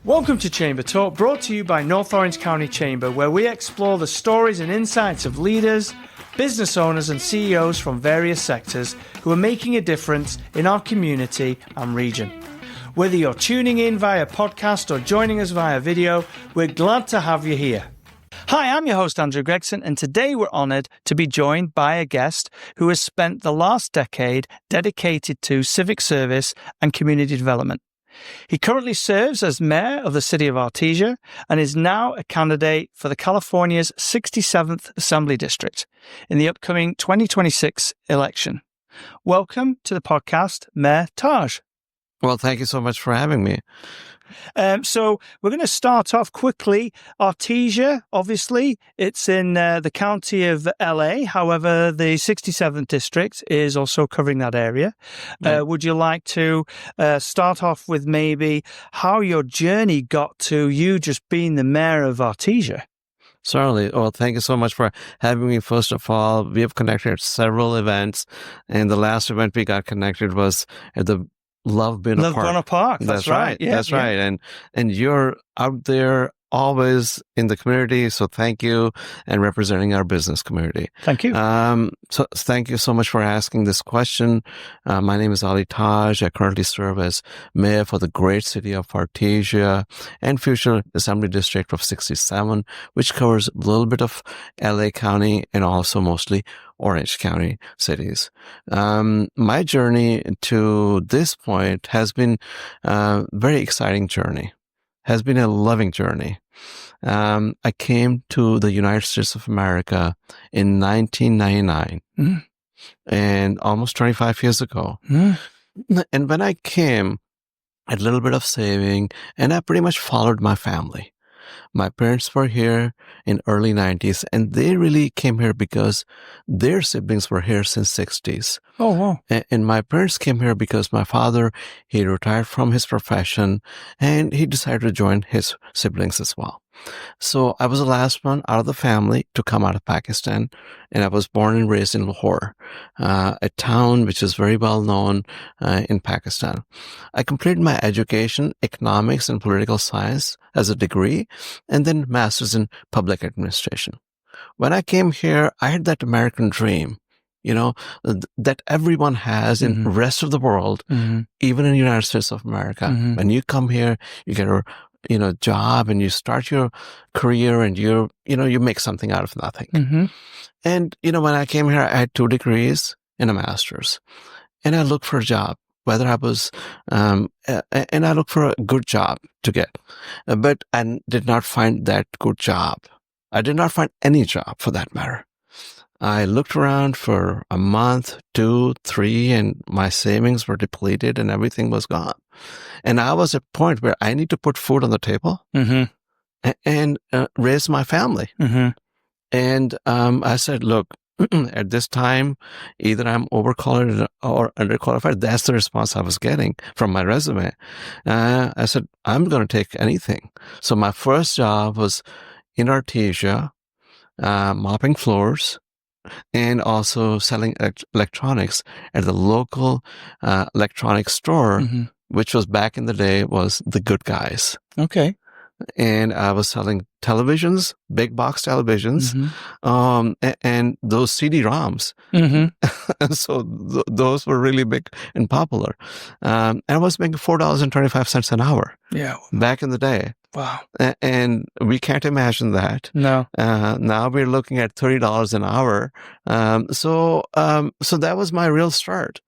Welcome to Chamber Talk, brought to you by North Orange County Chamber, where we explore the stories and insights of leaders, business owners and CEOs from various sectors who are making a difference in our community and region. Whether you're tuning in via podcast or joining us via video, we're glad to have you here. Hi, I'm your host, Andrew Gregson, and today we're honoured to be joined by a guest who has spent the last decade dedicated to civic service and community development. He currently serves as mayor of the city of Artesia and is now a candidate for the California's 67th Assembly District in the upcoming 2026 election. Welcome to the podcast, Mayor Taj. Well, thank you so much for having me. So we're going to start off quickly. Artesia, obviously, it's in the county of LA. However, the 67th district is also covering that area. Would you like to start off with maybe how your journey got to you just being the mayor of Artesia? Certainly. Well, thank you so much for having me. First of all, we have connected at several events, and the last event we got connected was at the Love Buena Park. That's right. Yeah, that's right. And you're out there always in the community. So thank you, and representing our business community. Thank you. So thank you so much for asking this question. My name is Ali Taj. I currently serve as mayor for the great city of Artesia and future Assembly District of 67, which covers a little bit of LA County and also mostly Orange County cities. My journey to this point has been a very exciting journey, has been a loving journey. I came to the United States of America in 1999, and almost 25 years ago. And when I came, I had a little bit of saving, and I pretty much followed my family. My parents were here in early 90s, and they really came here because their siblings were here since 60s. Oh, wow. And my parents came here because my father, he retired from his profession, and he decided to join his siblings as well. So I was the last one out of the family to come out of Pakistan, and I was born and raised in Lahore, a town which is very well known in Pakistan. I completed my education, economics and political science as a degree, and then master's in public administration. When I came here, I had that American dream, that everyone has in the rest of the world, even in the United States of America. When you come here, you get a job, and you start your career, and you make something out of nothing. And, when I came here, I had 2 degrees and a master's, and I looked for a job, whether I was, and I looked for a good job to get, but I did not find that good job. I did not find any job for that matter. I looked around for a month, 2, 3, and my savings were depleted and everything was gone. And I was at a point where I need to put food on the table and raise my family. And I said, look, at this time, either I'm overqualified or underqualified. That's the response I was getting from my resume. I said, I'm going to take anything. So my first job was in Artesia, mopping floors, and also selling electronics at the local electronics store, which was back in the day was The Good Guys. Okay. And I was selling televisions, big box televisions, and those CD-ROMs. So those were really big and popular. And I was making $4.25 an hour. Yeah. Back in the day. Wow. And we can't imagine that. No. Now we're looking at $30 an hour. So that was my real start.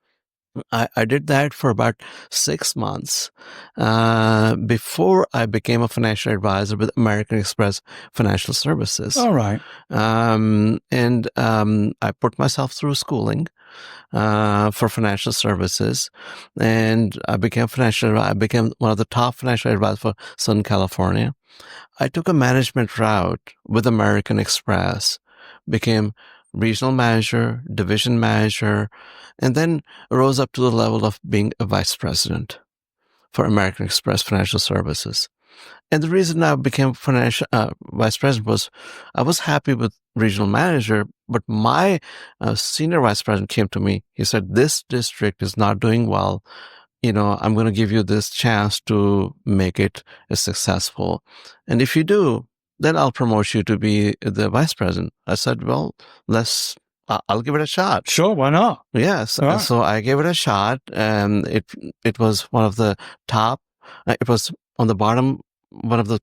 I did that for about 6 months before I became a financial advisor with American Express Financial Services. All right. And I put myself through schooling for financial services, and I became one of the top financial advisors for Southern California. I took a management route with American Express, became regional manager, division manager, and then rose up to the level of being a vice president for American Express Financial Services. And the reason I became vice president was I was happy with regional manager, but my senior vice president came to me. He said, this district is not doing well. I'm going to give you this chance to make it successful. And if you do, then I'll promote you to be the vice president. I said, well, I'll give it a shot. Sure, why not? Yes. Right. So I gave it a shot, and it was one of the top. It was on the bottom, one of the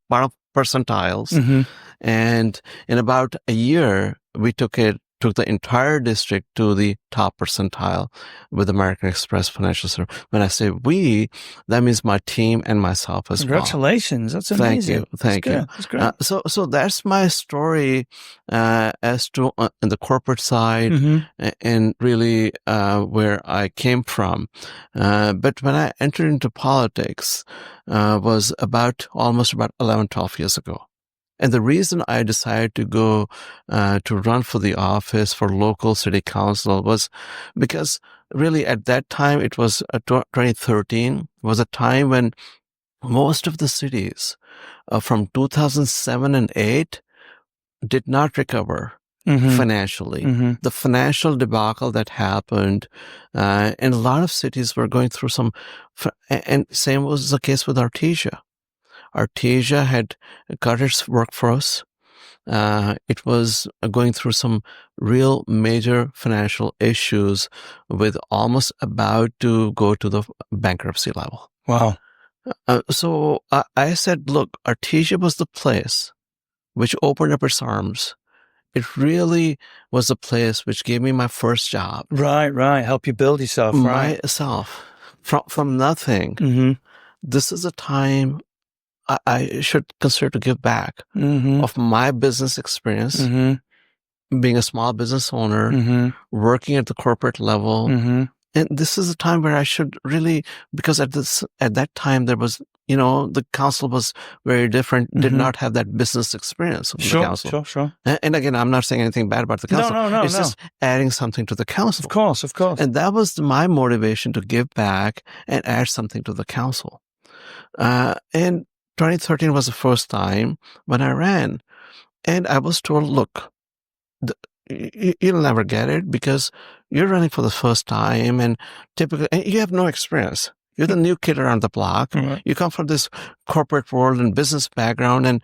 bottom percentiles. Mm-hmm. And in about a year, we took the entire district to the top percentile with American Express Financial Service. When I say we, that means my team and myself as well. Congratulations. That's amazing. Thank you. That's great. So that's my story as to in the corporate side and really where I came from. But when I entered into politics was almost about 11, 12 years ago. And the reason I decided to go to run for the office for local city council was because really at that time, it was 2013, was a time when most of the cities from 2007 and 8 did not recover financially. Mm-hmm. The financial debacle that happened, and a lot of cities were going through and same was the case with Artesia. Artesia had cut its workforce. It was going through some real major financial issues with almost about to go to the bankruptcy level. Wow. So I said, look, Artesia was the place which opened up its arms. It really was the place which gave me my first job. Right. Help you build yourself, right? Myself. From nothing. Mm-hmm. This is a time I should consider to give back of my business experience, being a small business owner, working at the corporate level. And this is a time where I should really, because at that time there was, the council was very different, did not have that business experience of the council. Sure. And again, I'm not saying anything bad about the council. No. It's just adding something to the council. Of course. And that was my motivation to give back and add something to the council. And 2013 was the first time when I ran, and I was told, look, you'll never get it because you're running for the first time and typically you have no experience. You're the new kid around the block. Right. You come from this corporate world and business background, and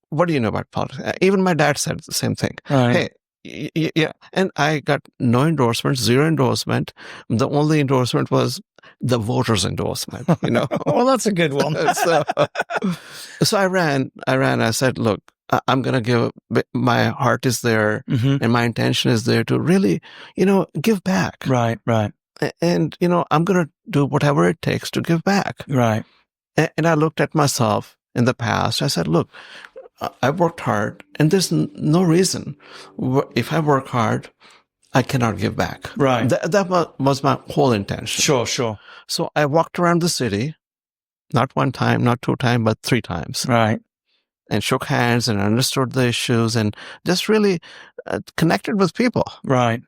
what do you know about politics? Even my dad said the same thing. Right. Hey, yeah. And I got no endorsement, zero endorsement. The only endorsement was the voters' endorsement, Well, that's a good one. So I ran. I said, look, I'm going to give, my heart is there and my intention is there to really, give back. Right. And, I'm going to do whatever it takes to give back. Right. And I looked at myself in the past. I said, look, I worked hard and there's no reason if I work hard, I cannot give back. Right. That was my whole intention. Sure. So I walked around the city, not one time, not two times, but 3 times. Right. And shook hands and understood the issues and just really connected with people. Right.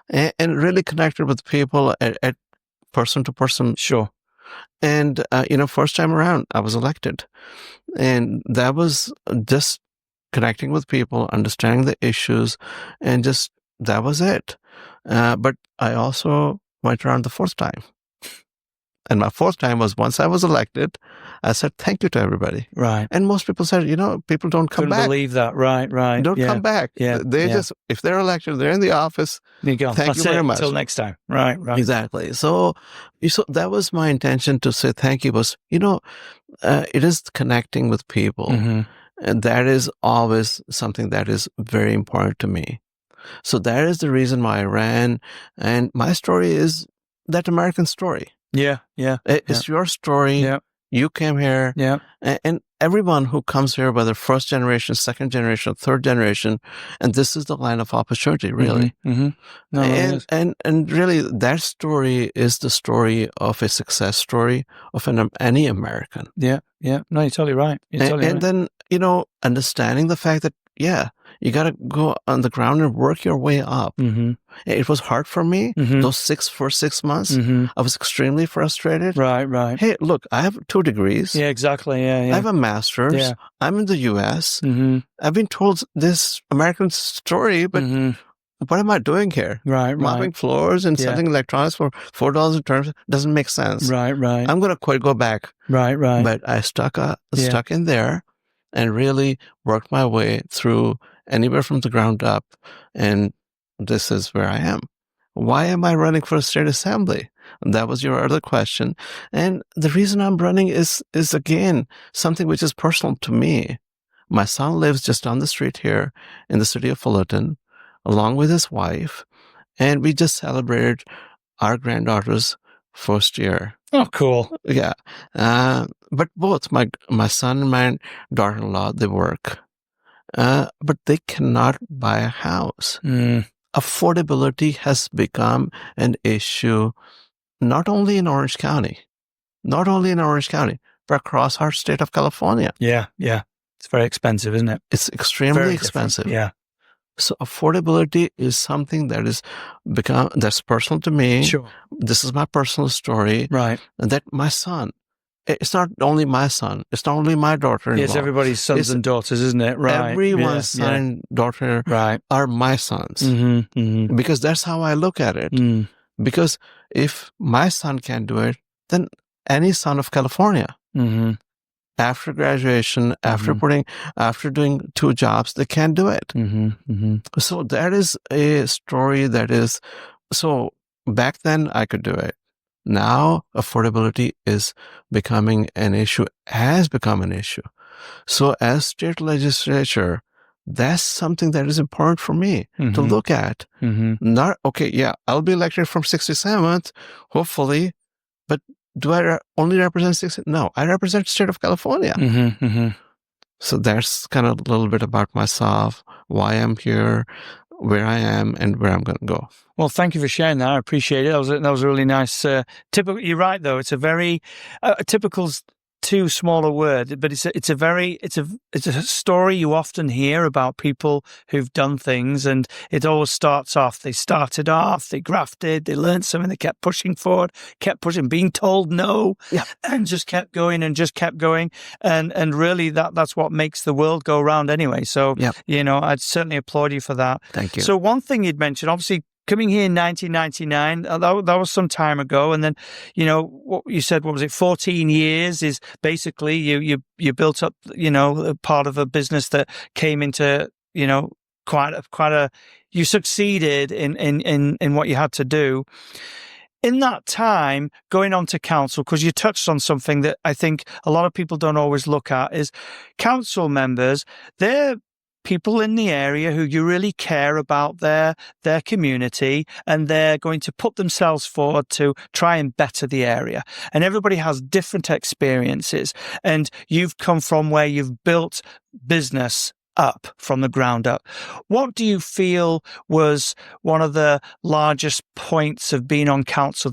And really connected with people at person to person. Sure. And, first time around, I was elected. And that was just connecting with people, understanding the issues, and just, that was it. But I also went around the 4th time. And my 4th time was once I was elected, I said thank you to everybody. Right. And most people said, people don't come back. Couldn't believe that. Right. Don't come back. Yeah. They just, if they're elected, they're in the office. You go. Thank you very much. Until next time. Right. Exactly. So that was my intention to say thank you was, it is connecting with people. Mm-hmm. And that is always something that is very important to me. So that is the reason why I ran. And my story is that American story. Yeah. It's your story. Yeah. You came here. Yeah. And everyone who comes here, whether first generation, second generation, third generation, and this is the line of opportunity, really. Mm-hmm. No, and really, that story is the story of a success story of any American. Yeah. No, you're totally right. And then, understanding the fact that, you got to go on the ground and work your way up. Mm-hmm. It was hard for me. Mm-hmm. Those first 6 months, I was extremely frustrated. Right. Hey, look, I have 2 degrees. Yeah, exactly. Yeah. I have a master's. Yeah. I'm in the U.S. Mm-hmm. I've been told this American story, but what am I doing here? Right, Mopping floors and Yeah. selling electronics for $4 a term doesn't make sense. Right. I'm going to quit, go back. Right. But I stuck in there and really worked my way through anywhere from the ground up. And this is where I am. Why am I running for a state assembly? That was your other question. And the reason I'm running is again, something which is personal to me. My son lives just down the street here in the city of Fullerton, along with his wife. And we just celebrated our granddaughter's first year. Oh, cool. Yeah. But both my son and my daughter-in-law, they work. But they cannot buy a house. Affordability has become an issue not only in Orange County, but across our state of California. Yeah. It's very expensive, isn't it? It's extremely expensive. Yeah. So affordability is something that that's personal to me. Sure. This is my personal story. Right. That my son, it's not only my son, it's not only my daughter-in-law. It's everybody's sons and daughters, isn't it? Right. Everyone's son and daughter are my sons. Because that's how I look at it. Because if my son can't do it, then any son of California, after graduation, after doing 2 jobs, they can't do it. So that is a story so back then I could do it. Now affordability is becoming an issue, has become an issue. So as state legislature, that's something that is important for me to look at. Not, I'll be elected from 67th, hopefully, but do I only represent 60? No, I represent the state of California. So that's kind of a little bit about myself, why I'm here, where I am, and where I'm going to go. Well, thank you for sharing that. I appreciate it. That was a really nice. Typical. You're right, though. It's a very typical's too small a word, but it's a story you often hear about people who've done things, and it always starts off. They started off, they grafted, they learned something, they kept pushing forward, kept pushing, being told no, and just kept going and just kept going, and really that's what makes the world go round anyway. So I'd certainly applaud you for that. Thank you. So one thing you'd mentioned, obviously, coming here in 1999, that was some time ago. And then, what you said, what was it, 14 years is basically you built up, part of a business that came into, you succeeded in what you had to do. In that time, going on to council, because you touched on something that I think a lot of people don't always look at, is council members, they're people in the area who you really care about their community, and they're going to put themselves forward to try and better the area. And everybody has different experiences. And you've come from where you've built business up from the ground up. What do you feel was one of the largest points of being on council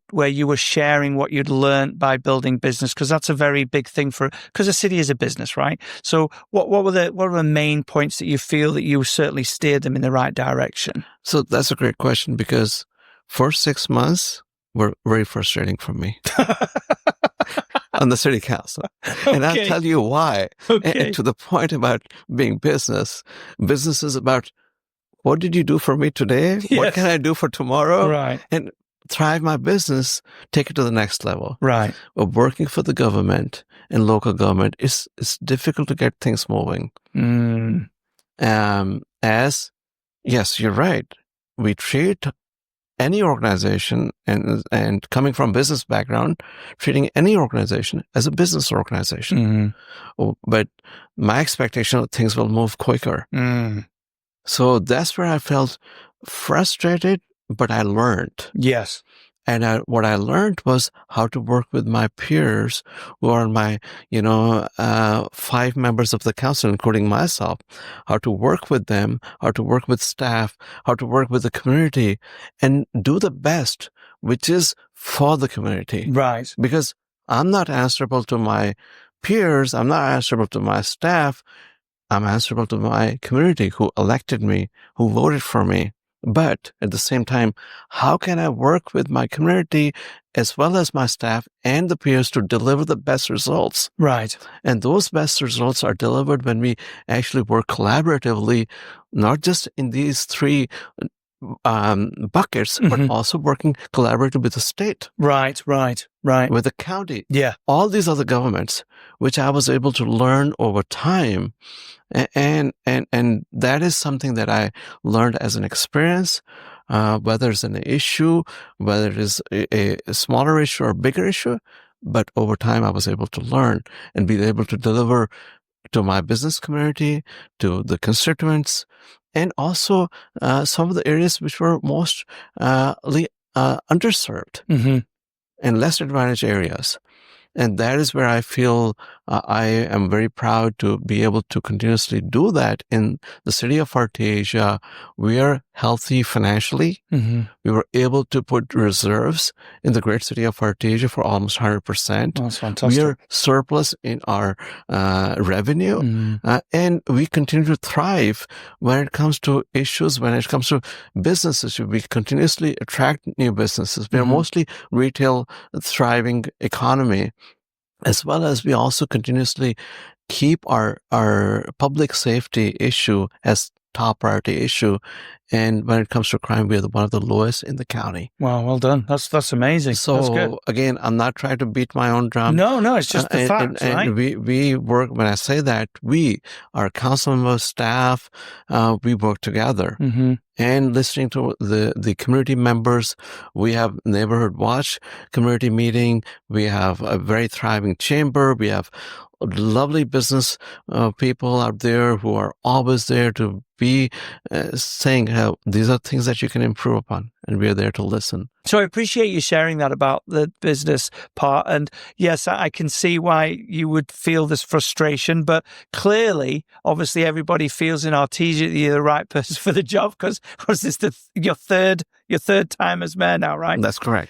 where you were sharing what you'd learned by building business? Because that's a very big thing because a city is a business, right? So what were the main points that you feel that you certainly steered them in the right direction? So that's a great question, because first 6 months were very frustrating for me. On the city council. And I'll tell you why. And to the point about being business is about, what did you do for me today? Yes. What can I do for tomorrow? Right. And thrive my business, take it to the next level. Right. Working for the government and local government, it's difficult to get things moving. Yes, you're right. We treat any organization, and coming from business background, treating any organization as a business organization. But my expectation of things will move quicker. So that's where I felt frustrated, but I learned. Yes. And what I learned was how to work with my peers who are my, 5 members of the council, including myself, how to work with them, how to work with staff, how to work with the community, and do the best, which is for the community. Right. Because I'm not answerable to my peers. I'm not answerable to my staff. I'm answerable to my community who elected me, who voted for me. But at the same time, how can I work with my community as well as my staff and the peers to deliver the best results? Right. And those best results are delivered when we actually work collaboratively, not just in these three buckets, but also working collaboratively with the state. Right. With the county. Yeah. All these other governments, which I was able to learn over time. And that is something that I learned as an experience, whether it's an issue, whether it is a smaller issue or a bigger issue. But over time, I was able to learn and be able to deliver to my business community, to the constituents, and also some of the areas which were most underserved and less advantaged areas. And that is where I feel I am very proud to be able to continuously do that in the city of Artesia. We are healthy financially. We were able to put reserves in the great city of Artesia for almost 100%. Oh, that's fantastic. We are surplus in our revenue. And we continue to thrive when it comes to issues, when it comes to businesses. We continuously attract new businesses. We are mostly retail thriving economy, as well as we also continuously keep our public safety issue as top priority issue. And when it comes to crime, we are one of the lowest in the county. Wow, well done. That's amazing. So that's good. Again, I'm not trying to beat my own drum. No, it's just the facts, right? And we work, when I say that, our council members, staff, we work together. And listening to the community members, we have Neighborhood Watch community meeting. We have a very thriving chamber. We have lovely business people out there who are always there to be saying how these are things that you can improve upon, and we are there to listen. So I appreciate you sharing that about the business part. And yes, I can see why you would feel this frustration, but clearly, obviously, everybody feels in Artesia that you're the right person for the job, because this is your third time as mayor now, right? That's correct.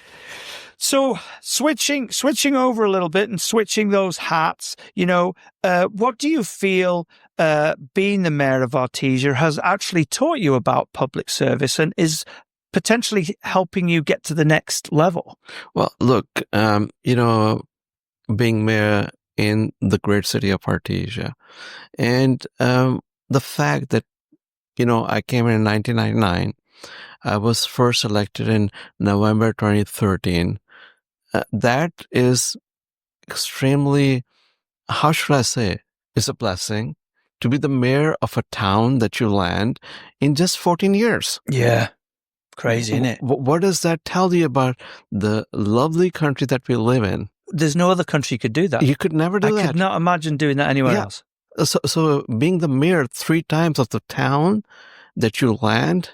So switching over a little bit and switching those hats, what do you feel being the mayor of Artesia has actually taught you about public service and is potentially helping you get to the next level? Well, look, being mayor in the great city of Artesia, and the fact that, I came in 1999, I was first elected in November 2013. That is extremely, how should I say, it's a blessing to be the mayor of a town that you land in just 14 years. Yeah. Crazy, isn't it? What does that tell you about the lovely country that we live in? There's no other country could do that. You could never do that. I could not imagine doing that anywhere else. So being the mayor 3 times of the town that you land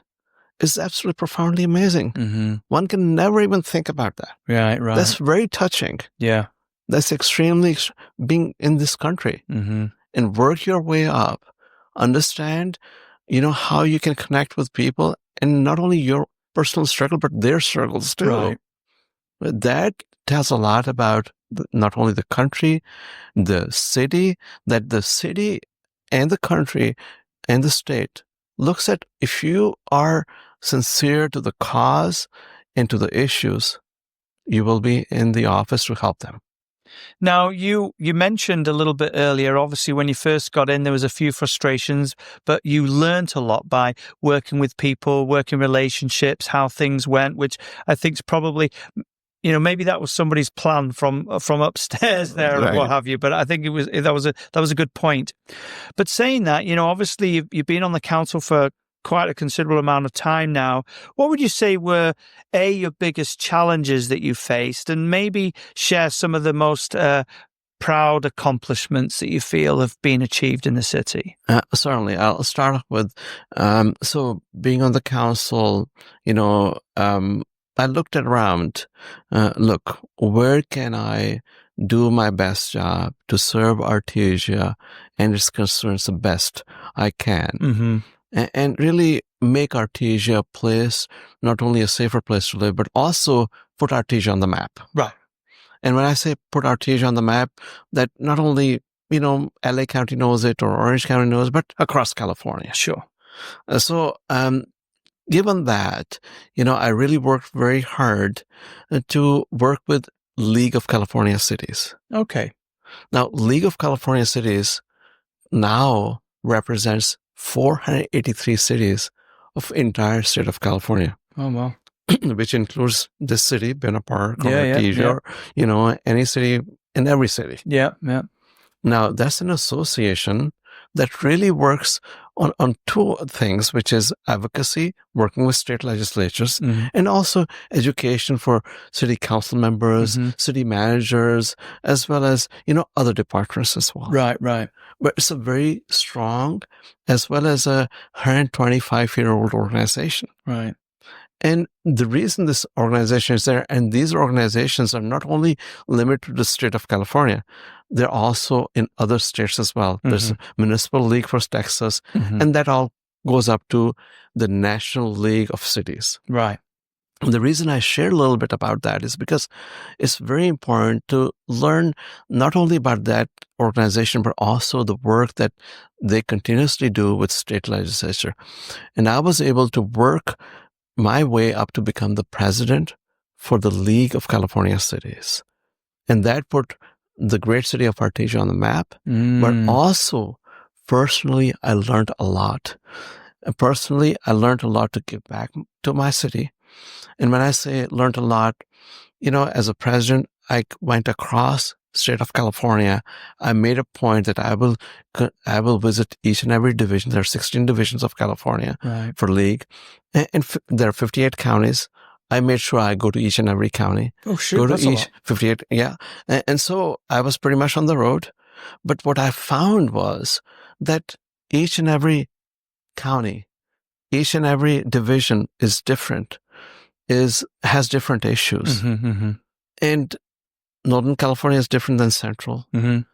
is absolutely profoundly amazing. One can never even think about that. Right. That's very touching. Yeah. That's extremely being in this country and work your way up. Understand, how you can connect with people, and not only your personal struggle, but their struggles too. Right. That tells a lot about not only the country, the city, that the city and the country and the state looks at, if you are sincere to the cause and to the issues, you will be in the office to help them. Now, you mentioned a little bit earlier, obviously, when you first got in, there was a few frustrations, but you learned a lot by working with people, working relationships, how things went, which I think is probably, maybe that was somebody's plan from upstairs there, right, or what have you. But I think that was a good point. But saying that, obviously you've been on the council for quite a considerable amount of time now. What would you say were your biggest challenges that you faced, and maybe share some of the most proud accomplishments that you feel have been achieved in the city? Certainly. I'll start off with, so being on the council, I looked around, look, where can I do my best job to serve Artesia and its concerns the best I can, and really make Artesia a place, not only a safer place to live, but also put Artesia on the map. Right. And when I say put Artesia on the map, that not only, LA County knows it or Orange County knows, but across California. Sure. So given that, I really worked very hard to work with League of California Cities. Okay. Now, League of California Cities now represents 483 cities of entire state of California. Oh, well. Which includes this city, Buena Park, or Yeah, Artesia, or, any city in every city. Yeah. Now, that's an association that really works on two things, which is advocacy, working with state legislatures, and also education for city council members, city managers, as well as, other departments as well. Right. But it's a very strong, as well as a 125-year-old organization. Right. And the reason this organization is there, and these organizations are not only limited to the state of California, they're also in other states as well. There's a Municipal League for Texas, and that all goes up to the National League of Cities. Right. And the reason I share a little bit about that is because it's very important to learn not only about that organization, but also the work that they continuously do with state legislature. And I was able to work my way up to become the president for the League of California Cities. And that put the great city of Artesia on the map. But also, personally, I learned a lot. Personally, I learned a lot to give back to my city. And when I say learned a lot, as a president, I went across state of California. I made a point that I will visit each and every division. There are 16 divisions of California for League, and there are 58 counties. I made sure I go to each and every county. Oh, shoot, go to that's a each lot. 58, yeah. And so I was pretty much on the road. But what I found was that each and every county, each and every division is different, has different issues. And Northern California is different than Central.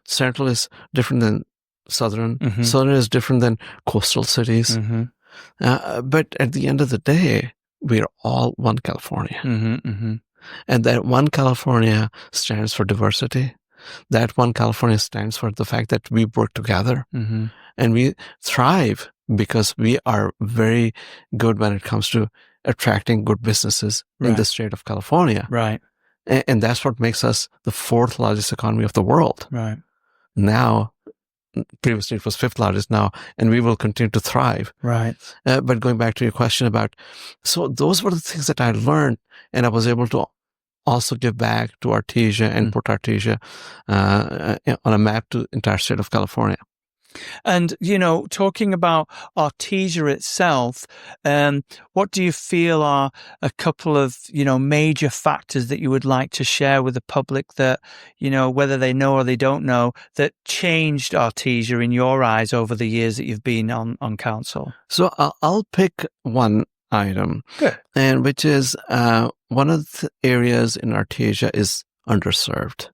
Central is different than Southern. Southern is different than coastal cities. But at the end of the day, we're all one California. And that one California stands for diversity. That one California stands for the fact that we work together. And we thrive because we are very good when it comes to attracting good businesses in the state of California. Right. And that's what makes us the fourth largest economy of the world. Right. Now, previously it was fifth largest now, and we will continue to thrive. Right. But going back to your question about, so those were the things that I learned, and I was able to also give back to Artesia and Port Artesia on a map to the entire state of California. And, talking about Artesia itself, what do you feel are a couple of, major factors that you would like to share with the public that, whether they know or they don't know, that changed Artesia in your eyes over the years that you've been on council? So I'll pick one item. Good. And which is one of the areas in Artesia is underserved.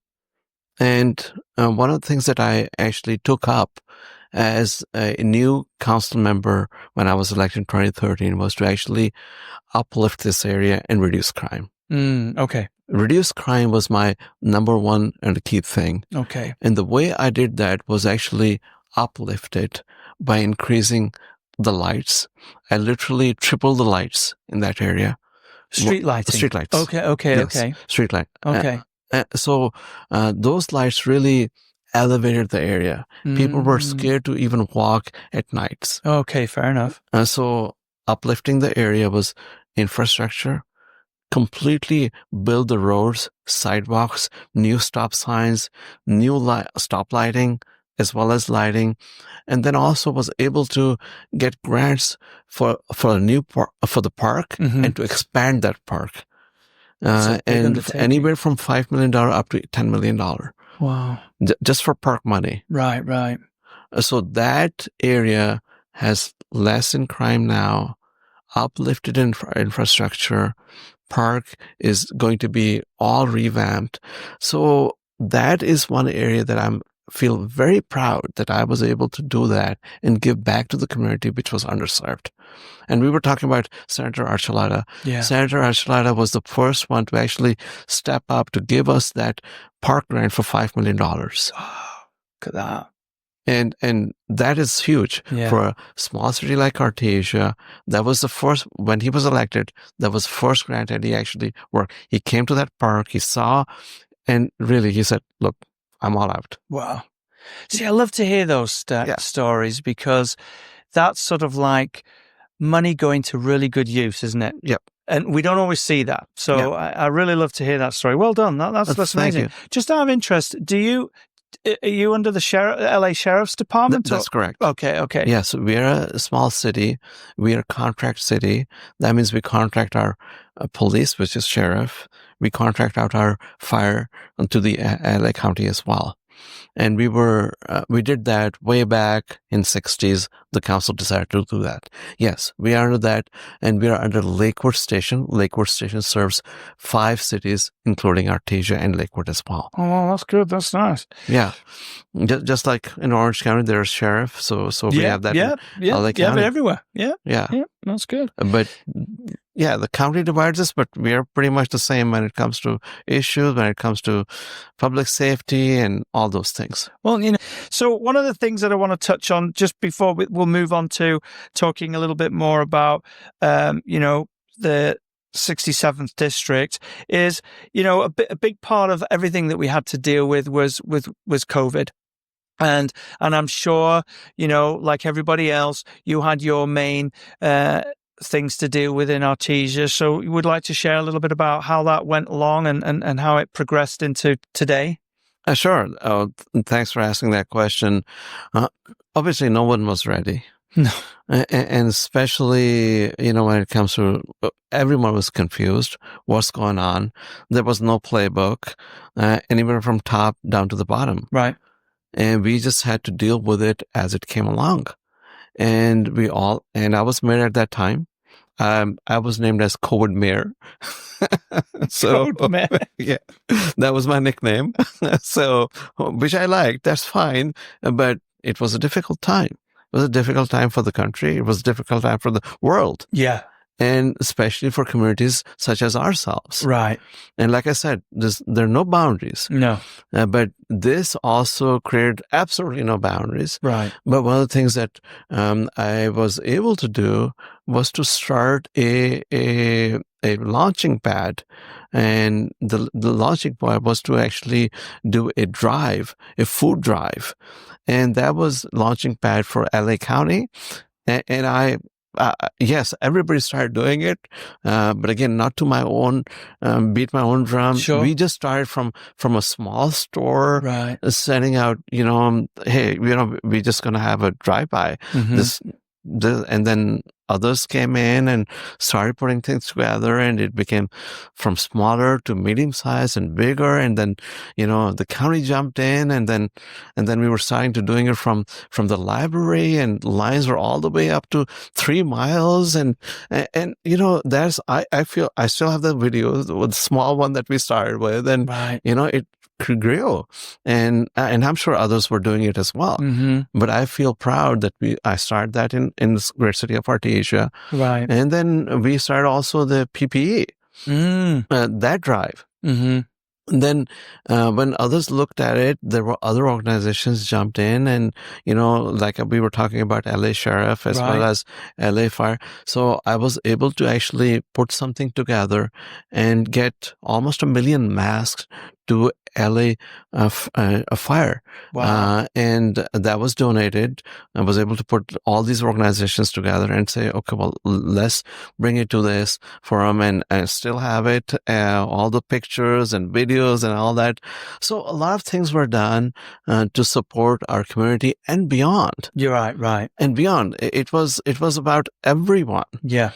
And one of the things that I actually took up as a new council member when I was elected in 2013 was to actually uplift this area and reduce crime. Okay. Reduce crime was my number one and key thing. Okay. And the way I did that was actually uplift it by increasing the lights. I literally tripled the lights in that area. Street lighting. Street lights. Okay. Street light. Okay. So those lights really elevated the area. People were scared to even walk at nights. Okay, fair enough. So uplifting the area was infrastructure, completely build the roads, sidewalks, new stop signs, new stop lighting, as well as lighting, and then also was able to get grants for a new for the park and to expand that park. And anywhere from $5 million up to $10 million. Wow. Just for park money. Right. So that area has less in crime now, uplifted infrastructure. Park is going to be all revamped. So that is one area that I feel very proud that I was able to do that and give back to the community, which was underserved. And we were talking about Senator Archuleta. Yeah. Senator Archuleta was the first one to actually step up to give us that park grant for $5 million. Oh, look at that. And that is huge for a small city like Artesia. That was the first, when he was elected, that was the first grant that he actually worked. He came to that park, he saw, and really he said, look, I'm all out. Wow. See, I love to hear those stories, because that's sort of like money going to really good use, isn't it? Yep. And we don't always see that. So I really love to hear that story. Well done. That's amazing. Just out of interest, are you under the LA Sheriff's Department? That's correct. Okay. Yes, we are a small city. We are a contract city. That means we contract our police, which is sheriff. We contract out our fire to the LA County as well. And we did that way back in 60s. The council decided to do that. Yes, we are under that, and we are under Lakewood Station. Lakewood Station serves 5 cities, including Artesia and Lakewood as well. Oh, well, that's good. That's nice. Yeah. Just like in Orange County, there's sheriff. So we have that in LA County. Yeah, but everywhere. Yeah, that's good. But yeah, the county divides us, but we are pretty much the same when it comes to issues, when it comes to public safety and all those things. Well, so one of the things that I want to touch on just before we'll move on to talking a little bit more about, the 67th district is, a big part of everything that we had to deal with was COVID. And I'm sure, like everybody else, you had your main things to deal with in Artesia. So you would like to share a little bit about how that went along and how it progressed into today? Sure. Thanks for asking that question. Obviously, no one was ready. No. And especially, when it comes to, everyone was confused. What's going on? There was no playbook, and even from top down to the bottom. Right. And we just had to deal with it as it came along. And I was mayor at that time. I was named as COVID Mayor. COVID Mayor. Yeah, that was my nickname. So, which I liked. That's fine. But it was a difficult time. It was a difficult time for the country. It was a difficult time for the world. Yeah. And especially for communities such as ourselves. Right. And like I said, there are no boundaries. No. But this also created absolutely no boundaries. Right. But one of the things that I was able to do was to start a launching pad. And the launching pad was to actually do a food drive. And that was launching pad for LA County. And yes, everybody started doing it, but again, not to my own, beat my own drum. Sure. We just started from a small store, right, setting out, hey, we're just going to have a drive-by. Mm-hmm. And then others came in and started putting things together, and it became from smaller to medium size and bigger. And then, the county jumped in, and then we were starting to doing it from the library, and lines were all the way up to 3 miles. And I feel I still have the video with the small one that we started with, and right, it grew, and I'm sure others were doing it as well. Mm-hmm. But I feel proud that I started that in this great city of Artesia, right? And then we started also the PPE, that drive. Mm-hmm. And then when others looked at it, there were other organizations jumped in, and like we were talking about LA Sheriff as well as LA Fire. So I was able to actually put something together and get almost 1 million masks to LA Fire. Wow. And that was donated. I was able to put all these organizations together and say, okay, well, let's bring it to this forum, and still have it, all the pictures and videos and all that. So a lot of things were done to support our community and beyond. You're right. And beyond. It was about everyone. Yeah.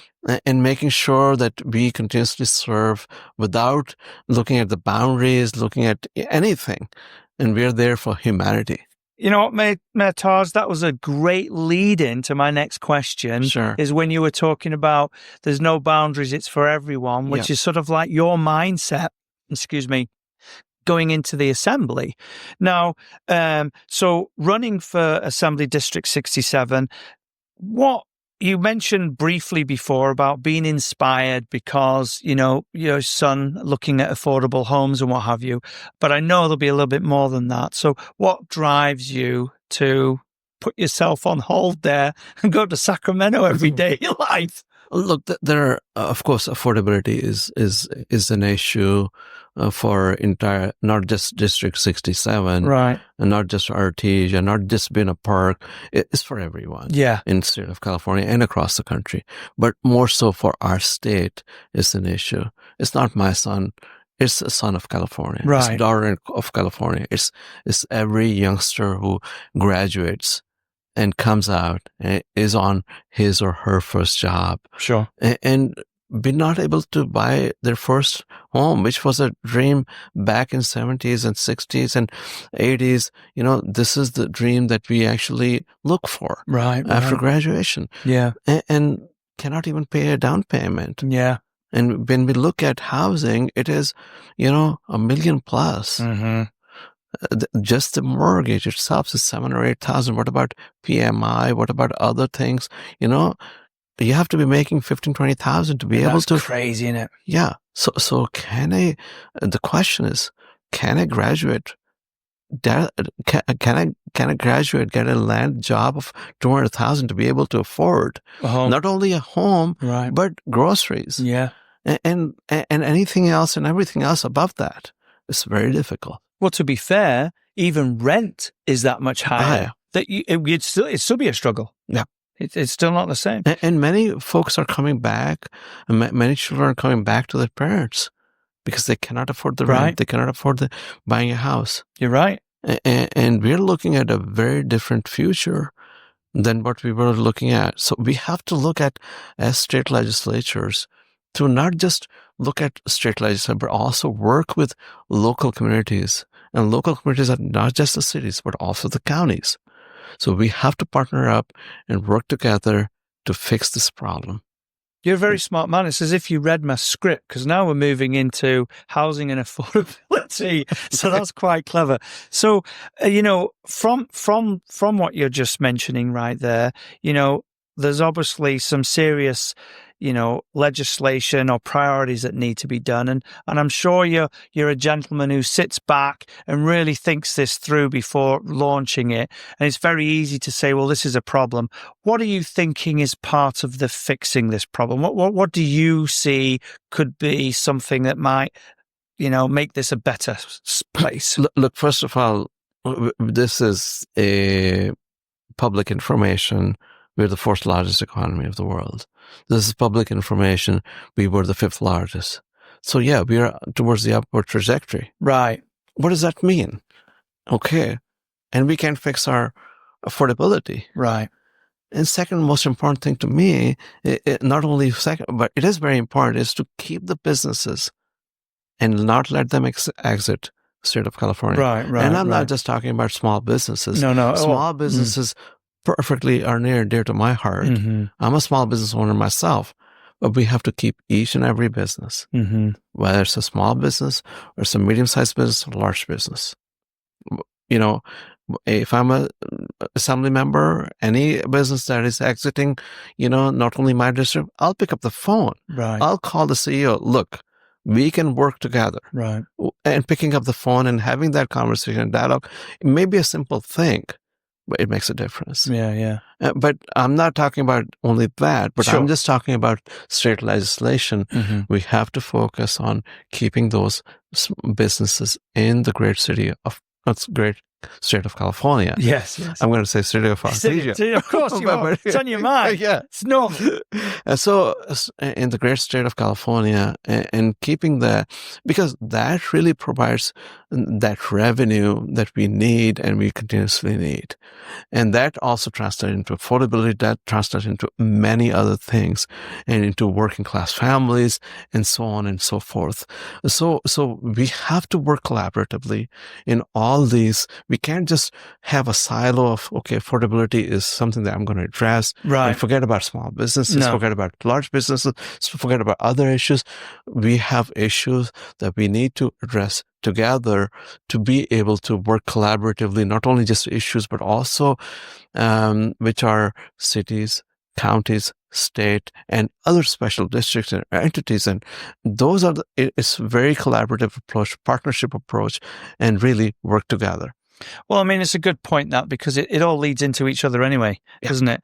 And making sure that we continuously serve without looking at the boundaries, looking at anything. And we're there for humanity. You know what, Mayor Taj, that was a great lead in to my next question. Sure. Is when you were talking about there's no boundaries, it's for everyone, which is sort of like your mindset, going into the assembly. Now, so running for Assembly District 67, what you mentioned briefly before about being inspired because, your son looking at affordable homes and what have you. But I know there'll be a little bit more than that. So what drives you to put yourself on hold there and go to Sacramento every day of your life? Look, there, of course, affordability is an issue for entire, not just District 67, Right. and not just Artesia, not just Bina Park. It's for everyone. Yeah. In the state of California and across the country, but more so for our state is an issue. It's not my son. It's a son of California. Right. It's a daughter of California. It's every youngster who graduates and comes out and is on his or her first job. Sure. And be not able to buy their first home, which was a dream back in 70s and 60s and 80s. This is the dream that we actually look for after graduation. Yeah. And cannot even pay a down payment. Yeah. And when we look at housing, it is, $1 million plus. Mm-hmm. Just the mortgage itself is 7,000 or 8,000. What about PMI? What about other things? You have to be making 15,000, 20,000 to be able to. That's crazy, isn't it? Yeah. So the question is, can a graduate, can a graduate get a land job of 200,000 to be able to afford not only a home, but groceries? Yeah. And anything else and everything else above that. It's very difficult. Well, to be fair, even rent is that much higher. That it'd still be a struggle. Yeah. It's still not the same. And many folks are coming back, and many children are coming back to their parents because they cannot afford the rent. They cannot afford buying a house. You're right. And we're looking at a very different future than what we were looking at. So we have to look at, as state legislatures, to not just look at state legislatures, but also work with local communities. And local communities are not just the cities, but also the counties. So we have to partner up and work together to fix this problem. You're a very smart man. It's as if you read my script, because now we're moving into housing and affordability. So that's quite clever. So, from what you're just mentioning right there, there's obviously some serious, legislation or priorities that need to be done. And I'm sure you're a gentleman who sits back and really thinks this through before launching it. And it's very easy to say, well, this is a problem. What are you thinking is part of the fixing this problem? What do you see could be something that might, make this a better place? Look, first of all, this is a public information. We're the fourth largest economy of the world. This is public information. We were the fifth largest. So yeah, we are towards the upward trajectory. Right. What does that mean? Okay. And we can fix our affordability. Right. And second most important thing to me, not only second, but it is very important, is to keep the businesses and not let them exit the state of California. Right. And I'm not just talking about small businesses. No. Small businesses perfectly are near and dear to my heart. Mm-hmm. I'm a small business owner myself, but we have to keep each and every business, whether it's a small business or it's a medium-sized business or large business. If I'm a assembly member, any business that is exiting, not only my district, I'll pick up the phone. Right. I'll call the CEO. Look, we can work together. Right. And picking up the phone and having that conversation and dialogue, it may be a simple thing, but it makes a difference. Yeah. But I'm not talking about only that, but Sure. I'm just talking about state legislation. Mm-hmm. We have to focus on keeping those businesses in the great state of California. Yes. I'm going to say city of Artesia. Of course you are. It's on your mind. Yeah. It's north. So in the great state of California, and keeping that, because that really provides that revenue that we need and we continuously need. And that also translates into affordability, that translates into many other things, and into working class families and so on and so forth. So we have to work collaboratively in all these. We can't just have a silo of, okay, affordability is something that I'm going to address. Right. And forget about small businesses, No. forget about large businesses, forget about other issues. We have issues that we need to address together to be able to work collaboratively, not only just issues, but also which are cities, counties, state, and other special districts and entities. And those are it's a very collaborative approach, partnership approach, and really work together. Well, I mean, it's a good point, that, because it all leads into each other anyway, doesn't it?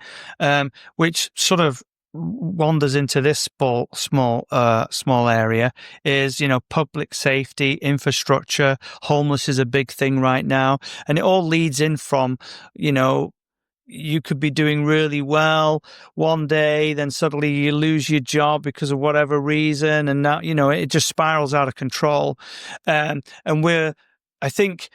Which sort of wanders into this small area is, public safety, infrastructure. Homeless is a big thing right now. And it all leads in from, you could be doing really well one day, then suddenly you lose your job because of whatever reason. And now, it just spirals out of control. And I think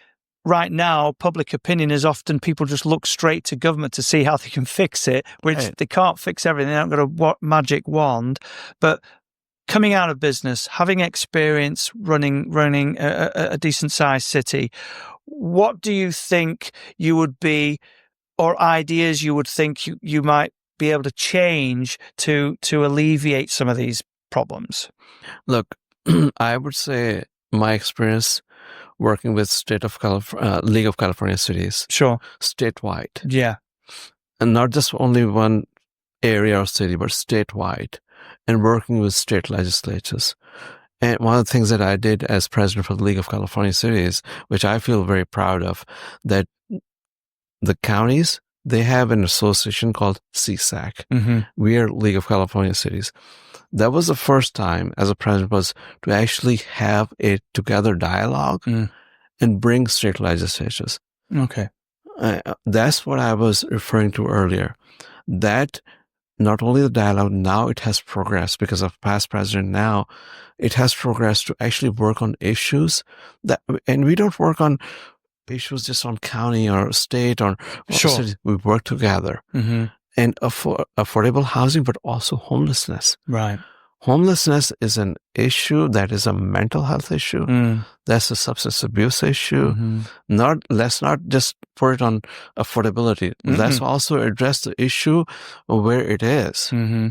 right now, public opinion is often people just look straight to government to see how they can fix it, which they can't fix everything. They haven't got a magic wand. But coming out of business, having experience running a decent sized city, what do you think you would be, or ideas you would think you might be able to change to alleviate some of these problems? Look, I would say my experience working with League of California Cities, sure, statewide, yeah, and not just only one area or city, but statewide, and working with state legislatures. And one of the things that I did as president for the League of California Cities, which I feel very proud of, that the counties, they have an association called CSAC. Mm-hmm. We are League of California Cities. That was the first time as a president was to actually have a together dialogue and bring state legislatures. Okay. That's what I was referring to earlier. That not only the dialogue, now it has progressed because of past president. Now it has progressed to actually work on issues and we don't work on issues just on county or state or city. We work together. Mm-hmm. And affordable housing, but also homelessness. Right. Homelessness is an issue that is a mental health issue. That's a substance abuse issue. Mm-hmm. Let's not just put it on affordability. Mm-hmm. Let's also address the issue where it is. Mm-hmm.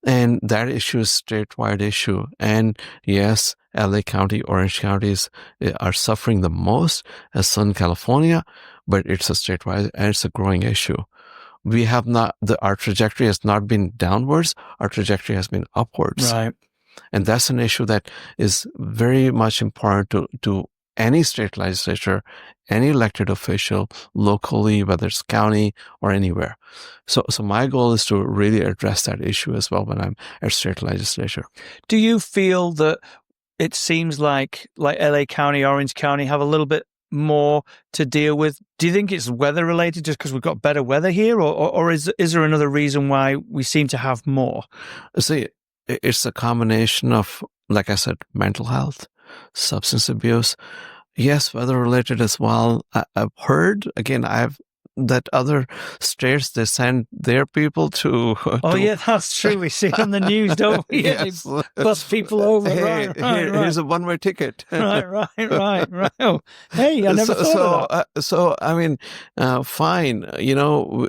And that issue is a statewide issue. And yes, LA County, Orange counties are suffering the most as Southern California, but it's a statewide and it's a growing issue. We have not, our trajectory has not been downwards. Our trajectory has been upwards. Right. And that's an issue that is very much important to any state legislature, any elected official locally, whether it's county or anywhere. So my goal is to really address that issue as well when I'm at state legislature. Do you feel that it seems like LA County, Orange County have a little bit more to deal with? Do you think it's weather related just because we've got better weather here, or is there another reason why we seem to have more? See, it's a combination of, like I said, mental health, substance abuse. Yes, weather related as well. I've heard, again, that other states, they send their people to... yeah, that's true. We see it on the news, don't we? Yes. They bus people over. Hey, right. Here's a one-way ticket. right. Oh, hey, I never thought of that. So, I mean, fine.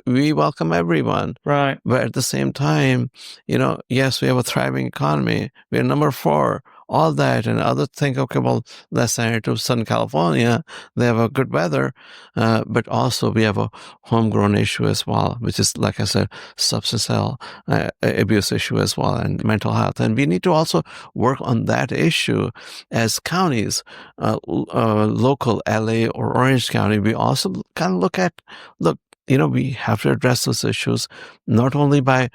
We welcome everyone. Right. But at the same time, yes, we have a thriving economy. We're number 4. All that, and others think, okay, well, let's send it to Southern California. They have a good weather, but also we have a homegrown issue as well, which is, like I said, substance abuse issue as well, and mental health. And we need to also work on that issue as counties, local LA or Orange County. We also kind of we have to address those issues, not only by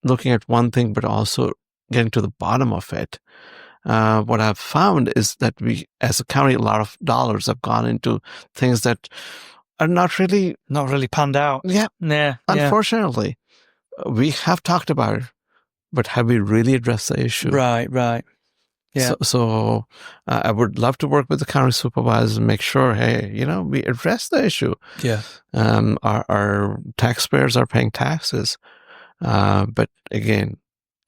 looking at one thing, but also getting to the bottom of it. What I've found is that we, as a county, a lot of dollars have gone into things that are not really panned out. Yeah. Unfortunately, we have talked about it, but have we really addressed the issue? Right. Yeah. So I would love to work with the county supervisors and make sure, hey, we address the issue. Yeah. Our taxpayers are paying taxes, but again,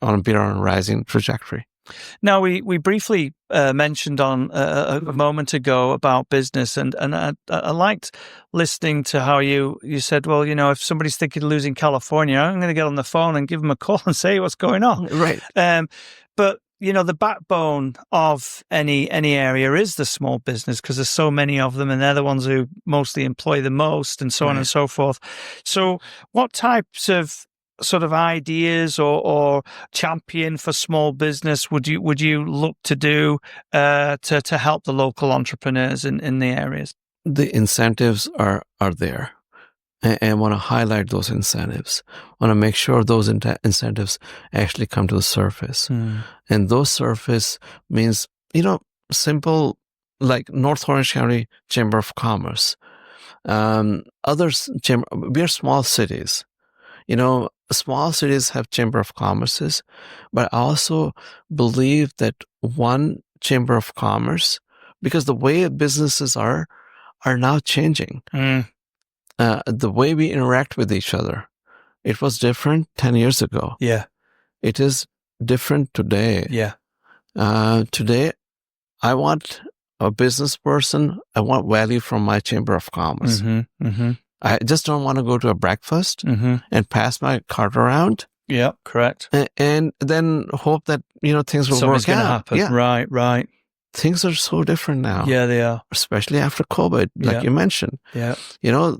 on a rising trajectory. Now, we briefly mentioned on a moment ago about business, and I liked listening to how you said, well, if somebody's thinking of losing California, I'm going to get on the phone and give them a call and say what's going on. Right. But the backbone of any area is the small business, because there's so many of them, and they're the ones who mostly employ the most, and so on and so forth. So what types of sort of ideas or champion for small business would you look to do to help the local entrepreneurs in the areas? The incentives are there. And want to highlight those incentives. Want to make sure those incentives actually come to the surface. And those surface means, simple, like North Orange County Chamber of Commerce. Others, we are small cities. Small cities have Chamber of Commerces, but I also believe that one Chamber of Commerce, because the way businesses are now changing. The way we interact with each other, it was different 10 years ago. Yeah. It is different today. Yeah. Today, I want a business person. I want value from my Chamber of Commerce. I just don't want to go to a breakfast and pass my card around. Yeah, correct. And then hope that, things will Something's work out. Happen. Yeah. Right. Things are so different now. Yeah, they are. Especially after COVID, like you mentioned. Yeah.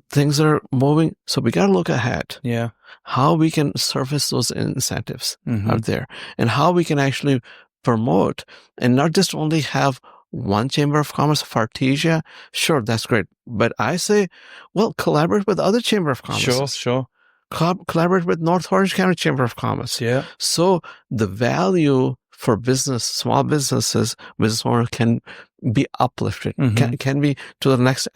Things are moving. So we got to look ahead. Yeah. How we can surface those incentives out there and how we can actually promote and not just only have one Chamber of Commerce of Artesia. Sure, that's great. But I say, well, collaborate with other Chamber of Commerce. Sure. Collaborate with North Orange County Chamber of Commerce. Yeah. So the value for small business owners can be uplifted, can be to the next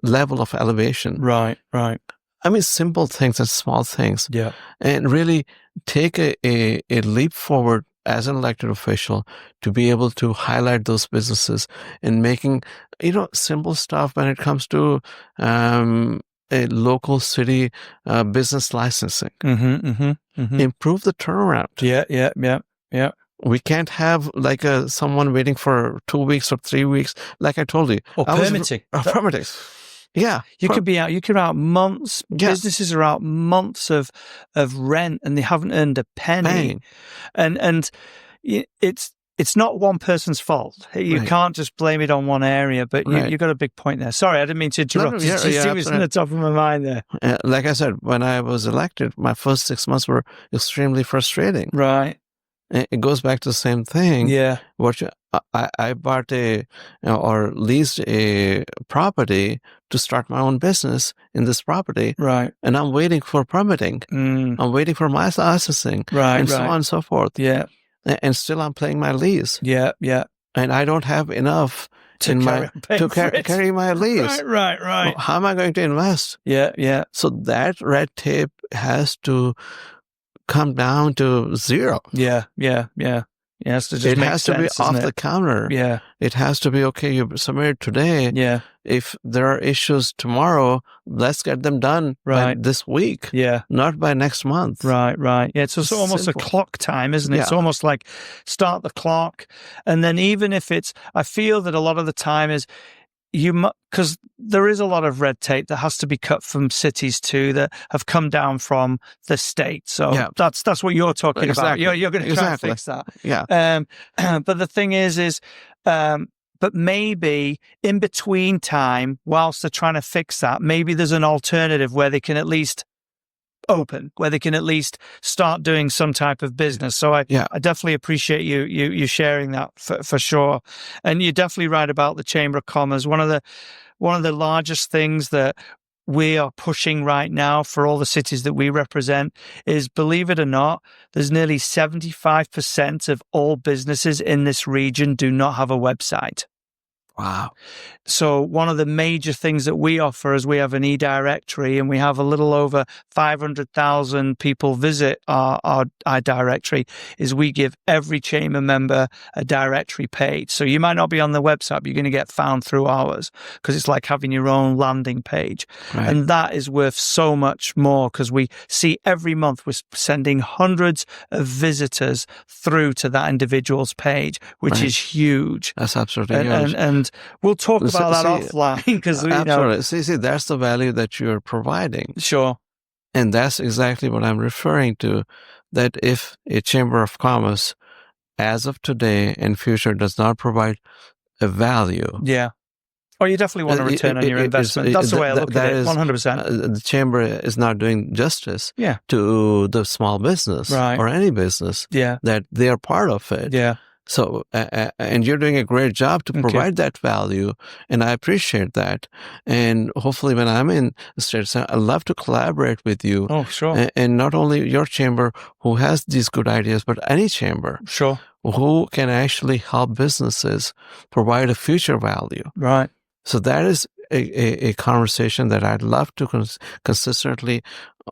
level of elevation. Right. I mean, simple things and small things. Yeah. And really take a leap forward as an elected official to be able to highlight those businesses and making, simple stuff when it comes to a local city business licensing. Improve the turnaround. Yeah. We can't have like someone waiting for 2 weeks or 3 weeks, like I told you. Permitting. Permitting. Yeah. You could be out months. Yeah. Businesses are out months of rent and they haven't earned a penny. And it's not one person's fault. You can't just blame it on one area, but you've got a big point there. Sorry, I didn't mean to interrupt. It was in the top of my mind there. Like I said, when I was elected, my first 6 months were extremely frustrating. Right. It goes back to the same thing. Yeah. I bought or leased a property to start my own business in this property. Right. And I'm waiting for permitting. I'm waiting for my licensing. Right. And so on and so forth. Yeah. And still I'm paying my lease. Yeah. And I don't have enough to carry my lease. Right. Well, how am I going to invest? Yeah. So that red tape has to come down to zero. Yeah. It has to just make sense, to be off the counter. Yeah. It has to be, okay, you submitted today. Yeah. If there are issues tomorrow, let's get them done by this week. Yeah. Not by next month. Right. Yeah, it's almost simple. A clock time, isn't it? Yeah. It's almost like start the clock. And then even if I feel that a lot of the time is because there is a lot of red tape that has to be cut from cities too that have come down from the state. So that's what you're talking about. You're going to try and fix that. Yeah. But the thing is, but maybe in between time, whilst they're trying to fix that, maybe there's an alternative where they can at least open, where they can at least start doing some type of business. So I definitely appreciate you sharing that for sure. And you're definitely right about the Chamber of Commerce. One of the largest things that we are pushing right now for all the cities that we represent is, believe it or not, there's nearly 75% of all businesses in this region do not have a website. Wow. So one of the major things that we offer is we have an e-directory, and we have a little over 500,000 people visit our directory, is we give every chamber member a directory page. So you might not be on the website, but you're going to get found through ours, because it's like having your own landing page. Right. And that is worth so much more, because we see every month we're sending hundreds of visitors through to that individual's page, which is huge. That's absolutely huge. And we'll talk about that offline, because absolutely. See, that's the value that you're providing. Sure. And that's exactly what I'm referring to. That if a Chamber of Commerce, as of today and future, does not provide a value, Oh, you definitely want a return on your investment. That's the way I look at it, 100%. The chamber is not doing justice to the small business or any business that they are part of it. Yeah. So, and you're doing a great job to provide that value, and I appreciate that. And hopefully when I'm in the States, I'd love to collaborate with you. Oh, sure. And not only your chamber who has these good ideas, but any chamber. Sure. Who can actually help businesses provide a future value. Right. So that is a conversation that I'd love to consistently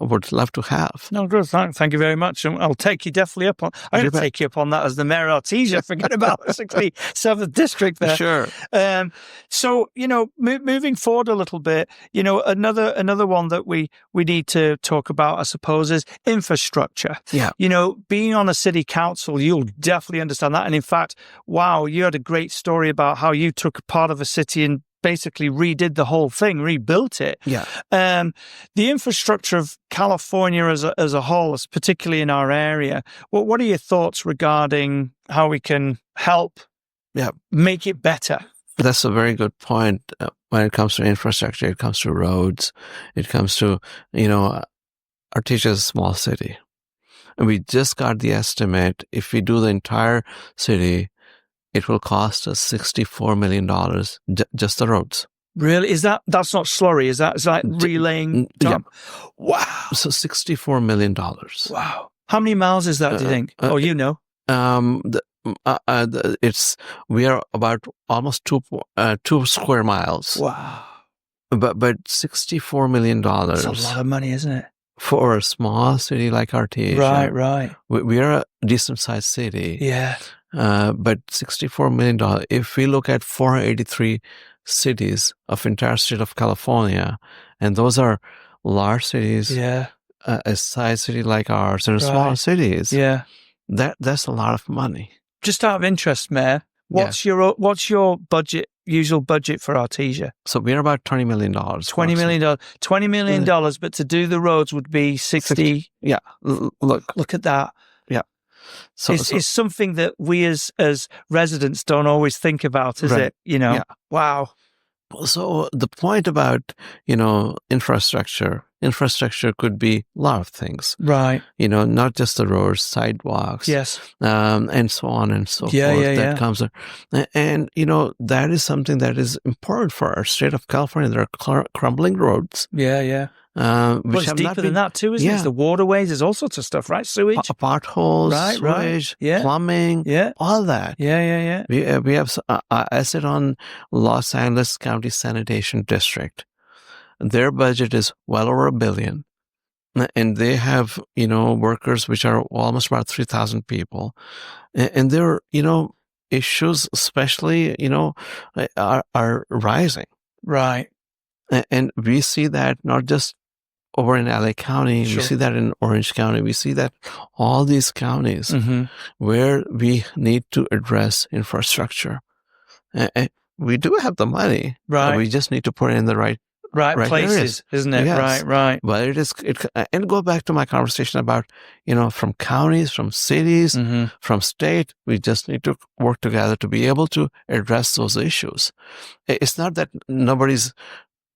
would love to have. No, good. Thank you very much. And I'll take you definitely up on. I'm going to take you up on that as the Mayor Artesia. Forget about the 67th district there. Sure. So moving forward a little bit, another one that we need to talk about, I suppose, is infrastructure. Yeah. Being on a city council, you'll definitely understand that. And in fact, wow, you had a great story about how you took part of a city and basically redid the whole thing, rebuilt it. Yeah. The infrastructure of California as a whole, particularly in our area, what are your thoughts regarding how we can help make it better? That's a very good point. When it comes to infrastructure, it comes to roads, it comes to, Artesia is a small city. And we just got the estimate, if we do the entire city, it will cost us $64 million, just the roads. Really? That's not slurry? Is that relaying? Yeah. Wow. So $64 million. Wow. How many miles is that, do you think? We are about almost 2 square miles. Wow. But $64 million. That's a lot of money, isn't it? For a small city like Artesia. Right. We are a decent sized city. Yeah. But $64 million, if we look at 483 cities of entire state of California, and those are large cities, a size city like ours, and smaller cities, that's a lot of money. Just out of interest, Mayor, what's your budget? Usual budget for Artesia? So we're about $20 million. $20 million, but to do the roads would be 60. Yeah. Look at that. Yeah. So it's something that we as residents don't always think about, is it? Yeah. Wow. So the point about, infrastructure could be a lot of things. Right. Not just the roads, sidewalks. Yes. And so on and so forth. That comes. And, that is something that is important for our state of California. There are crumbling roads. Yeah. Which it's deeper than that too, isn't it? It's the waterways, there's all sorts of stuff, right? Sewage. Potholes, sewage, plumbing, all that. Yeah. We have asset on Los Angeles County Sanitation District. Their budget is well over $1 billion. And they have, workers which are almost about 3,000 people. And their, issues especially, are rising. Right. And we see that not just over in LA County, we see that in Orange County, we see that all these counties where we need to address infrastructure. And we do have the money, right? We just need to put it in the right places, areas. Isn't it? Yes. Right. But and go back to my conversation about, from counties, from cities, from state, we just need to work together to be able to address those issues. It's not that nobody's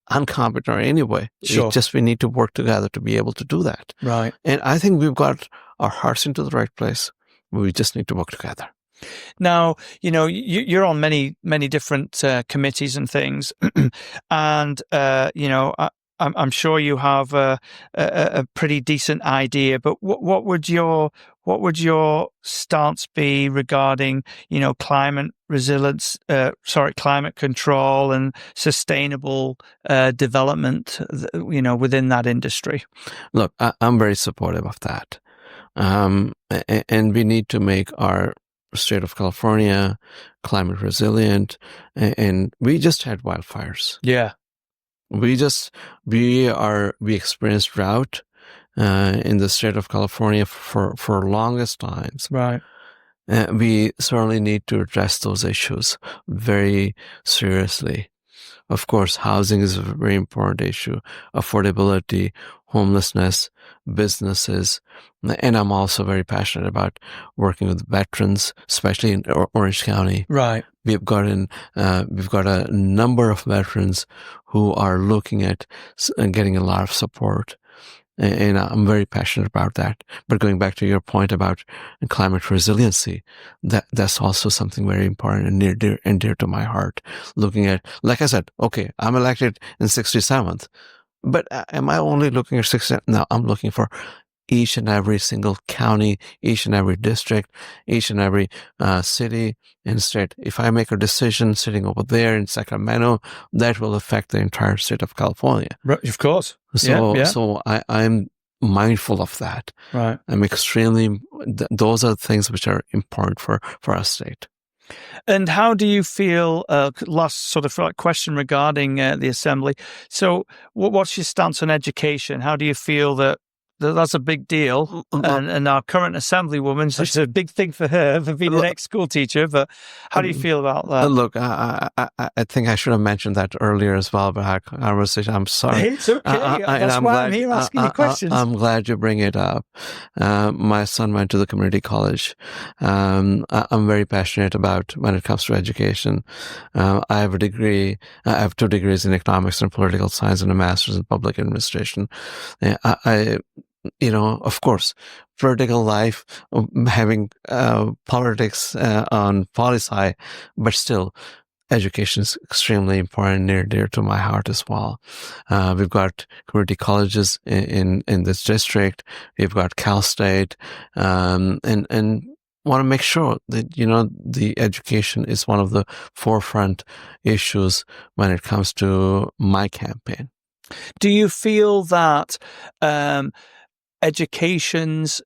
incompetent anyway. Sure. It's just we need to work together to be able to do that. Right. And I think we've got our hearts into the right place. We just need to work together. Now, you're on many, many different committees and things, and I'm sure you have a pretty decent idea. But what would your stance be regarding climate resilience, climate control and sustainable development, within that industry? Look, I'm very supportive of that, and we need to make our state of California climate resilient, and we just had wildfires. Yeah. We experienced drought in the state of California for longest times. Right. We certainly need to address those issues very seriously. Of course, housing is a very important issue, affordability, homelessness, businesses. And I'm also very passionate about working with veterans, especially in Orange County. Right. We've got a number of veterans who are looking at getting a lot of support. And I'm very passionate about that. But going back to your point about climate resiliency, that's also something very important and near to my heart. Looking at, like I said, okay, I'm elected in 67th, but am I only looking at 67th? No, I'm looking for each and every single county, each and every district, each and every city and state. If I make a decision sitting over there in Sacramento, that will affect the entire state of California. Right, of course. So I'm mindful of that. Right. I'm those are things which are important for our state. And how do you feel, last sort of question regarding the assembly. So what's your stance on education? How do you feel that's a big deal, and our current assemblywoman, so it's a big thing for her for being an ex-school teacher, but how do you feel about that? Look, I think I should have mentioned that earlier as well, but I'm sorry. It's okay. That's why I'm here asking you questions. I'm glad you bring it up. My son went to the community college. I'm very passionate about when it comes to education. I have a degree. I have 2 degrees in economics and political science and a master's in public administration. Of course, political life, having politics on poli-sci, but still, education is extremely important, near dear to my heart as well. We've got community colleges in this district. We've got Cal State, and want to make sure that, the education is one of the forefront issues when it comes to my campaign. Do you feel that education's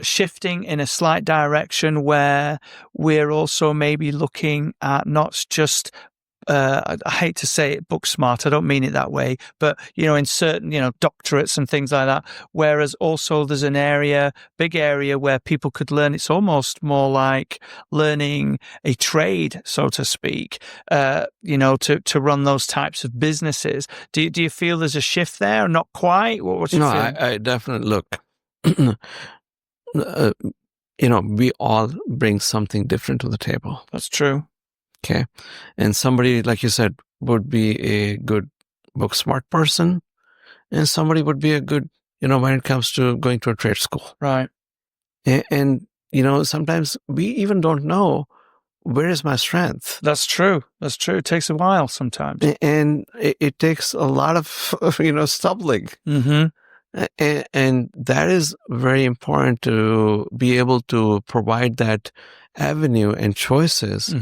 shifting in a slight direction where we're also maybe looking at not just I hate to say it, book smart, I don't mean it that way, but in certain doctorates and things like that, whereas also there's big area where people could learn. It's almost more like learning a trade, so to speak, to run those types of businesses. Do you feel there's a shift there? Not quite? What's your feeling? I definitely look. We all bring something different to the table. That's true. Okay. And somebody, like you said, would be a good book smart person, and somebody would be a good, when it comes to going to a trade school. Right. And sometimes we even don't know where is my strength. That's true. It takes a while sometimes. And it takes a lot of, stumbling. Mm-hmm. And that is very important, to be able to provide that avenue and choices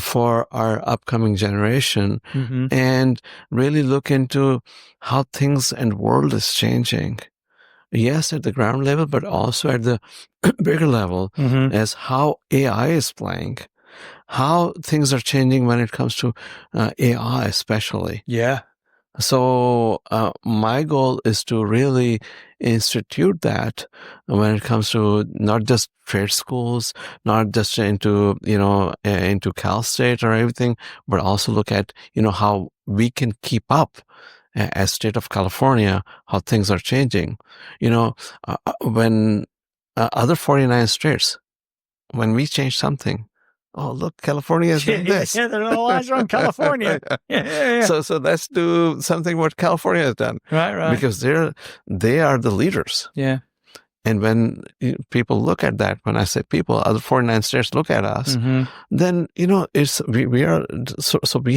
for our upcoming generation, and really look into how things and world is changing. Yes, at the ground level, but also at the bigger level, as how AI is playing, how things are changing when it comes to AI especially. Yeah. So my goal is to really institute that when it comes to not just trade schools, not just into Cal State or everything, but also look at how we can keep up as state of California, how things are changing. When other 49 states, when we change something, oh, look, California is doing this. Yeah, they're all eyes on California. Yeah. So let's do something what California has done. Right. Because they are the leaders. Yeah. And when people look at that, when I say people, other 49 states look at us, then, we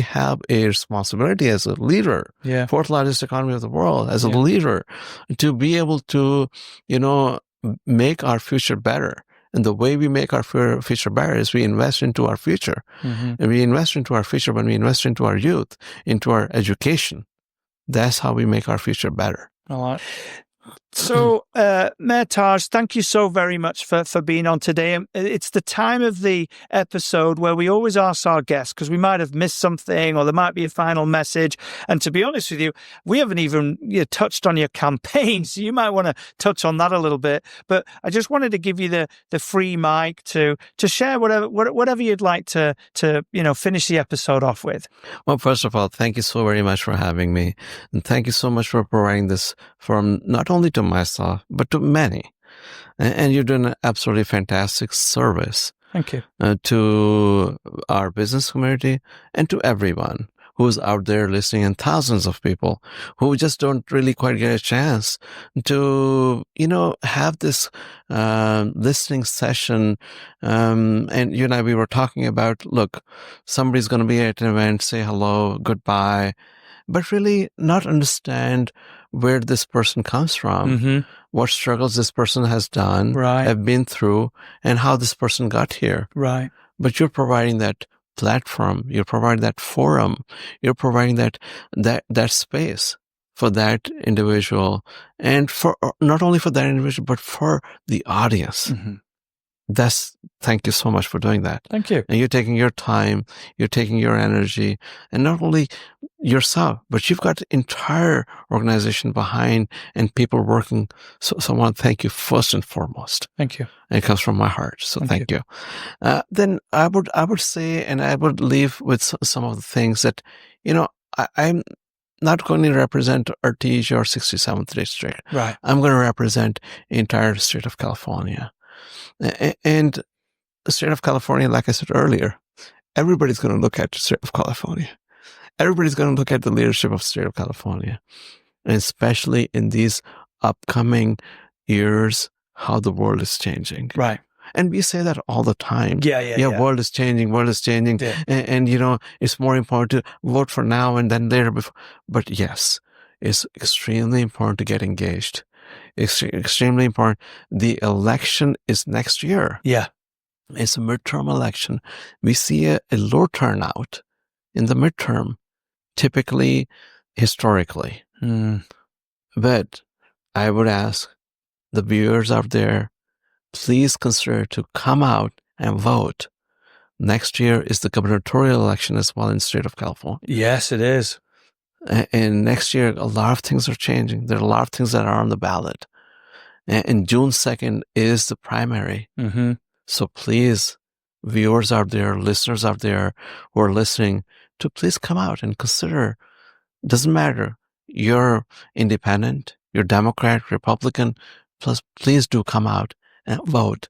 have a responsibility as a leader, fourth largest economy of the world, as a leader, to be able to, make our future better. And the way we make our future better is we invest into our future. And we invest into our future when we invest into our youth, into our education. That's how we make our future better. All right. So, Mayor Taj, thank you so very much for being on today. It's the time of the episode where we always ask our guests, because we might have missed something or there might be a final message. And to be honest with you, we haven't even touched on your campaign, so you might want to touch on that a little bit. But I just wanted to give you the free mic to share whatever you'd like to finish the episode off with. Well, first of all, thank you so very much for having me. And thank you so much for providing this forum, not only to myself, but to many. And you're doing an absolutely fantastic service. Thank you. To our business community and to everyone who's out there listening, and thousands of people who just don't really quite get a chance to, have this listening session. And you and I, we were talking about, look, somebody's going to be at an event, say hello, goodbye, but really not understand where this person comes from, what struggles this person has done, have been through, and how this person got here. Right. But you're providing that platform, you're providing that forum, you're providing that space for that individual, and for not only for that individual, but for the audience. Thank you so much for doing that. Thank you. And you're taking your time, you're taking your energy, and not only yourself, but you've got the entire organization behind and people working. So I want to thank you first and foremost. Thank you. And it comes from my heart. So thank you. Then I would say, and I would leave with some of the things that, I'm not going to represent Artesia or 67th District. Right. I'm going to represent the entire state of California. And the state of California, like I said earlier, everybody's going to look at the state of California. Everybody's going to look at the leadership of the state of California, and especially in these upcoming years, how the world is changing. Right. And we say that all the time. Yeah. World is changing. Yeah. And it's more important to vote for now and then later. But yes, it's extremely important to get engaged. It's extremely important. The election is next year. Yeah. It's a midterm election. We see a low turnout in the midterm, typically, historically. But I would ask the viewers out there, please consider to come out and vote. Next year is the gubernatorial election as well in the state of California. Yes, it is. And next year, a lot of things are changing. There are a lot of things that are on the ballot. And June 2nd is the primary. So please, viewers out there, listeners out there who are listening, to please come out and consider. Doesn't matter. You're independent, you're Democrat, Republican, please do come out and vote.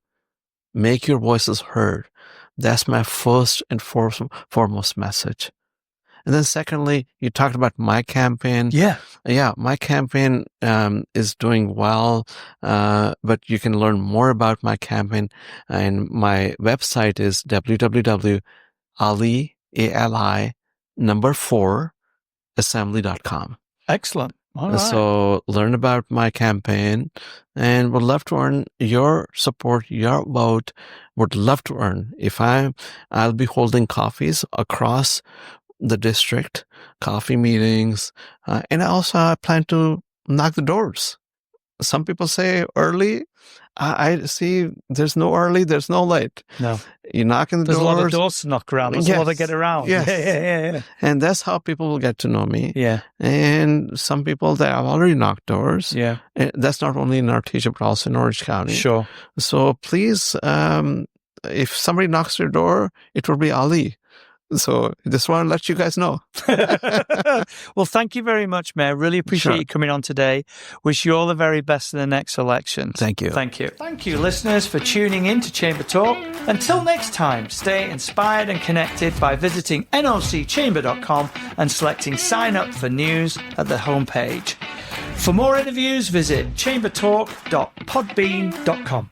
Make your voices heard. That's my first and foremost message. And then secondly, you talked about my campaign. Yeah, my campaign is doing well, but you can learn more about my campaign. And my website is www.ali4assembly.com. Excellent. All right. So learn about my campaign, and would love to earn your support, your vote. Would love to earn. I'll be holding coffees across the district, coffee meetings, and also I plan to knock the doors. Some people say early. I see there's no early, there's no late. No. You knock on the doors. There's a lot of doors to knock around. There's a lot to get around. Yes. Yeah. And that's how people will get to know me. Yeah. And some people, they have already knocked doors. Yeah. And that's not only in Artesia, but also in Orange County. Sure. So please, if somebody knocks your door, it will be Ali. So just want to let you guys know. Well, thank you very much, Mayor. Really appreciate you coming on today. Wish you all the very best in the next election. Thank you. Thank you. Thank you, listeners, for tuning in to Chamber Talk. Until next time, stay inspired and connected by visiting nocchamber.com and selecting sign up for news at the homepage. For more interviews, visit chambertalk.podbean.com.